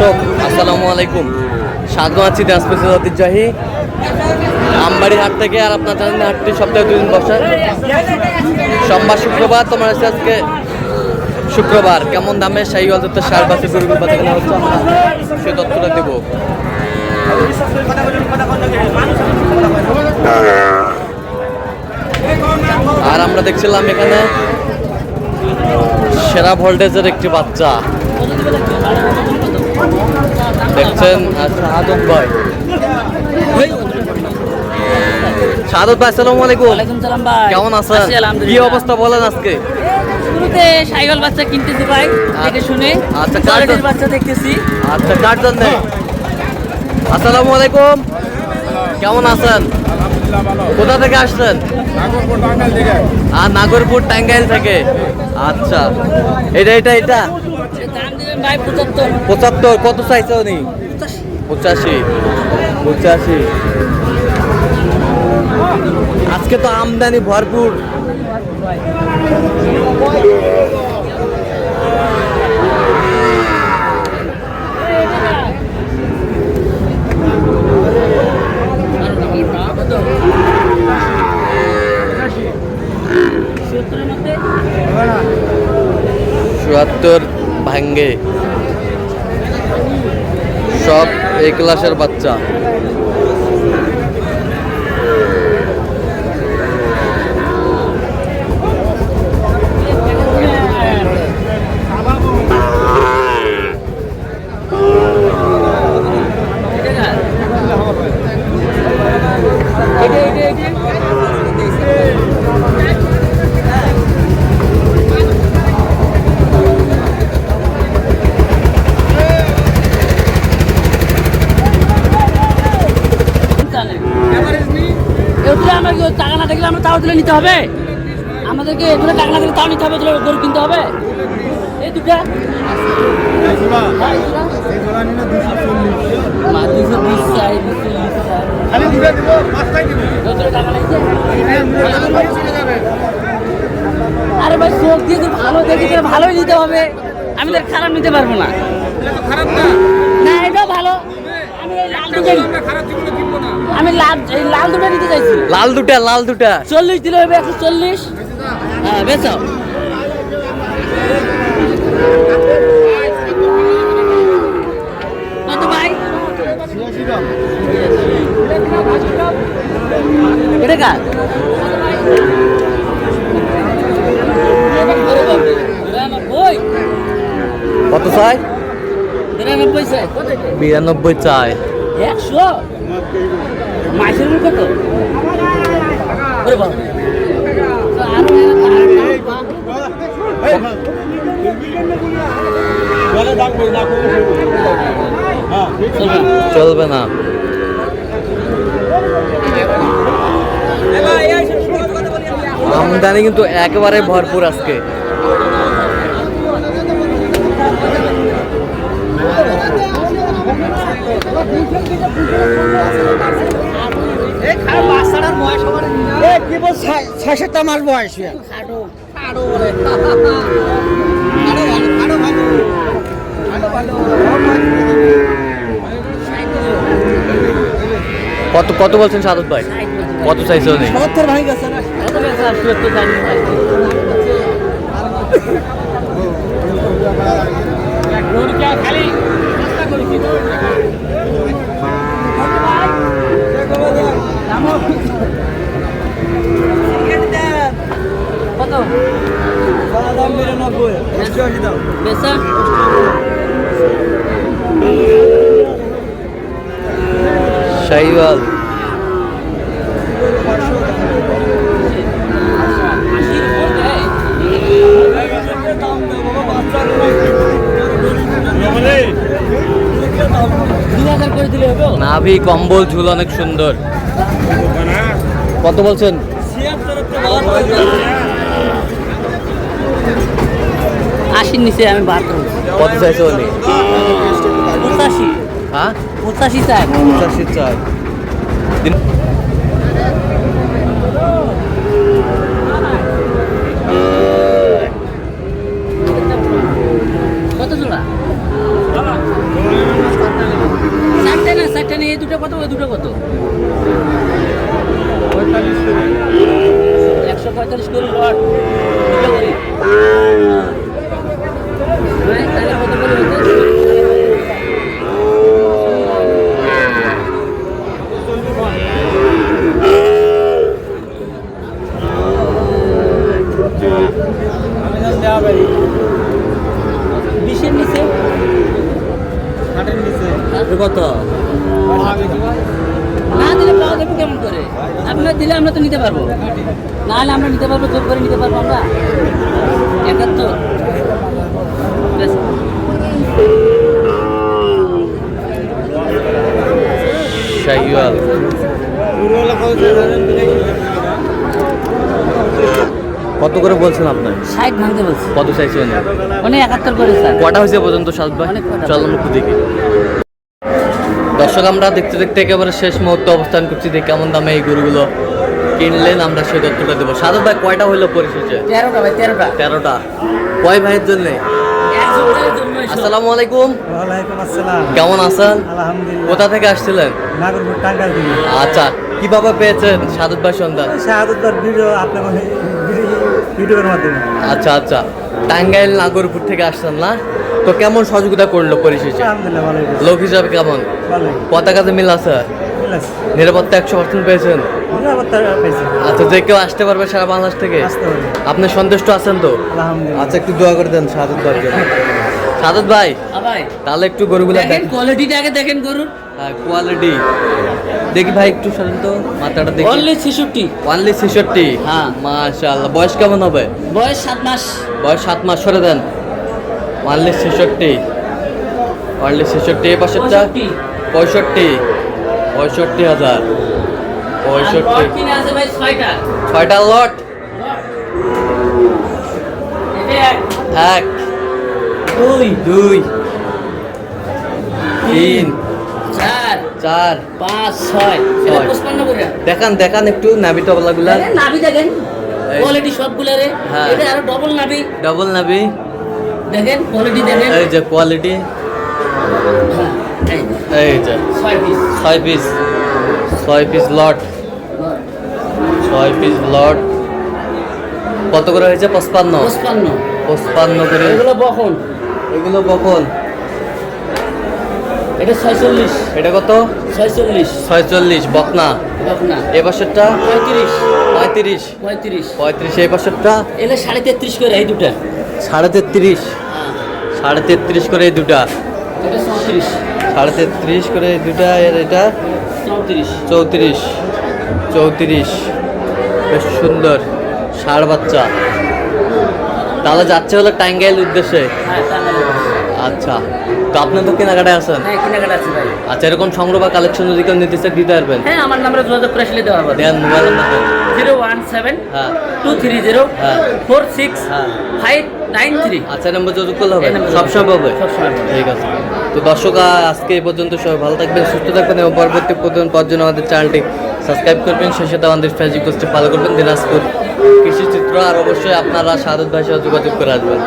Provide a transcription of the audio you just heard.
দর্শক আসসালামু আলাইকুম, স্বাগত আছি দিনাজপুর ঐতিহ্যবাহী আমবাড়ি হাট থেকে। আর আপনার জানেন হাটটি সপ্তাহে 2 দিন বসে, সোমবার শুক্রবার। তোমার আছে আজকে শুক্রবার। কেমন দামে শাহিওয়াল জাতের ষাঁড় বাছুর গরুগুলো বাচ্চা কেনা হচ্ছে আমরা সে তথ্যটা দেব। আর আমরা দেখছিলাম এখানে সেরা ভোল্টেজের একটি বাচ্চা দেখছেন। শাহাদত ভাই, শাহাদত ভাই আসসালামু আলাইকুম। ওয়ালাইকুম সালাম ভাই, কেমন আছেন? কি অবস্থা বলেন আজকে? শুরুতে শাহিওয়াল বাচ্চা কিনতেছি ভাই, দেখে শুনে। আচ্ছা, কোয়ালিটির বাচ্চা দেখতেছি। আচ্ছা, কার জন্য? আসসালামু আলাইকুম, কেমন আছেন? কোথা থেকে আসছেন? আর নাগরপুর টাঙ্গাইল থেকে। আচ্ছা, এটা এটা এটা দাম দিবেন ভাই 75। 75। কত চাইছে উনি? 85। 85। আজকে তো আমদানি ভরপুর। চুয়াত্তর ভাঙ্গে সব এই ক্লাসের বাচ্চা। টাকা না থাকলে আমরা তাও তুলে নিতে হবে, আমাদেরকে এগুলো টাকা না থাকলে তাও নিতে হবে, গরু কিনতে হবে। এই দুটা 220 চাই। আরে ভাই চোখ দিয়ে ভালো দেখি ভালোই নিতে হবে, আমি তো খারাপ নিতে পারবো না। না এটা ভালো, আমি লাল দুটা নিতে চাইছি। লাল দুটা 40 দিলে হবে। 140। হ্যাঁ বেচাও। কত ভাই? এটা কার? কত চাই? 92 চাই। 92 চাই। 100 মাসের কত? ওরে বাবা, চলবে না। আমদানি কিন্তু একেবারে ভরপুর আজকে। কেবল 6-7 মাস বয়স। কত কত বলছেন শাহাদত ভাই? কত চাইছে উনি? 70 ভাই গেছে না। কত গেছে? 70 জানি ভাই। গরু কি খালি রাস্তা করি কি? কত? দাম 92। 80 দাম। বেচা? শাহিওয়াল নাভি কম্বল ঝুল অনেক সুন্দর। কত বলছেন? 80 নিচে আমি 72। কত চাইছে উনি? 85। হ্যাঁ 85 চাই। 85 চাই। কত জোড়া? ওই দুটো কত 145 করে লট দুটো করি তাহলে কত করে হচ্ছে বিশের নিচে কত না দিলে পাওয়া যাবে কেমন করে আপনার দিলে আমরা তো নিতে পারবো না হলে আমরা নিতে পারবো জোর করে নিতে পারবো আমরা 71 শাহিওয়াল কত করে বলছেন আপনার 60 ভাঙতে বলছি কত চাইছেন মানে 71 করে স্যার কটা হয়েছে পর্যন্ত সাত ভাই অনেক কটা। চলুন একটু দেখি দর্শক আমরা দেখতে দেখতে একেবারে শেষ মুহূর্তে অবস্থান করছি যে কেমন দামে এই গরুগুলো কিনলেন আমরা সেই তথ্যটা দেবো সাধু ভাই কয়টা হইলো পরিশেষে 13টা ভাই 13টা 13টা কয় ভাইয়ের জন্য একজনের জন্য আসসালামু আলাইকুম ওয়ালাইকুম আসসালাম কেমন আছেন আলহামদুলিল্লাহ কোথা থেকে আসছিলেন নাগরপুর টাঙ্গাইল থেকে আচ্ছা কিভাবে পেয়েছেন সাধু ভাই সন্ধান শাহাদুদ্দার ভিডিও আপনার ইউটিউবের মাধ্যমে আচ্ছা আচ্ছা টাঙ্গাইল নাগরপুর থেকে আসছেন না তো কেমন সহযোগিতা করলো পরিশেষে আলহামদুলিল্লাহ ভালো লোক হিসাবে কেমন ভালো পতাকাতে মিল আছে নিরাপত্তা 100% পেয়েছেন নিরাপত্তা পেয়েছি আচ্ছা যে কেউ আসতে পারবে সারা বাংলাদেশ থেকে আসতে হবে আপনি সন্তুষ্ট আছেন তো আলহামদুলিল্লাহ আচ্ছা একটু দোয়া করে দেন সাদত ভাইয়ের জন্য সাদত ভাই ভাই তাহলে একটু গরুগুলো দেখেন কোয়ালিটিটা আগে দেখেন গরুর হ্যাঁ কোয়ালিটি দেখি ভাই একটু সরেন তো মাথাটা দেখি অনলি 66 ওয়ানলি 66 হ্যাঁ। মাশাআল্লাহ বয়স কেমন হবে বয়স 7 মাস বয়স 7 মাস সরে দেন ওয়ানলি 66 ওয়ানলি 66 এই পাশেরটা 65 65,000 65 কিনে আছে ভাই 6টা ছয়টা লট এটা এক 2 দুই তিন 4 চার 5 6 এটা 55 করে দেখান দেখান একটু নাভি টবলাগুলা দেখেন নাভি দেখেন কোয়ালিটি সবগুলা রে হ্যাঁ। এটা আরো ডবল নাভি ডবল নাভি দেখেন কোয়ালিটি দেখেন এই যে কোয়ালিটি হ্যাঁ, এই এই যে 6 পিস 6 পিস লট 6 পিস লট কত করে হয়েছে 55 55 55 করে এগুলো বখন এগুলো কখন এটা 46 এটা কত 46 46 বকনা বকনা এই পাশেরটা 35 35 35 35 এই পাশেরটা এলে 33.5 করে এই দুটা 33.5 হ্যাঁ 33.5 করে এই দুটা এটা 34 33.5 করে এই দুটা এর এটা 34 34 34 বেশ সুন্দর ষাঁড় বাচ্চা তাহলে যাচ্ছে হলো টাঙ্গাইল উদ্দেশ্যে হ্যাঁ তাহলে আচ্ছা তো আপনি তো কেনাকাটায় আছেন হ্যাঁ কেনাকাটা আছে ভাই আচ্ছা এরকম সংগ্রহ বা কালেকশন যদি কেউ নিতে চায় দিতে পারবেন হ্যাঁ আমার নাম্বারে যোগাযোগ করে আসলে দেওয়া হবে দেন মোবাইল নাম্বার 017 হ্যাঁ 230 হ্যাঁ। 46 হ্যাঁ 593 আচ্ছা নাম্বার যোগাযোগ করলে হবে এই নাম্বারে সবসময় পাবে সবসময় পাবে। ঠিক আছে তো দর্শক আজকে এই পর্যন্ত সবাই ভালো থাকবেন সুস্থ থাকবেন এবং পরবর্তী পর্যন্ত জন্য আমাদের চ্যানেলটি সাবস্ক্রাইব করবেন সেই সাথে আমাদের ফেসবুক পেজটি ফলো করবেন দিনাজপুর কৃষি চিত্র আর অবশ্যই আপনারা সাদত ভাই সাথে যোগাযোগ করে আসবেন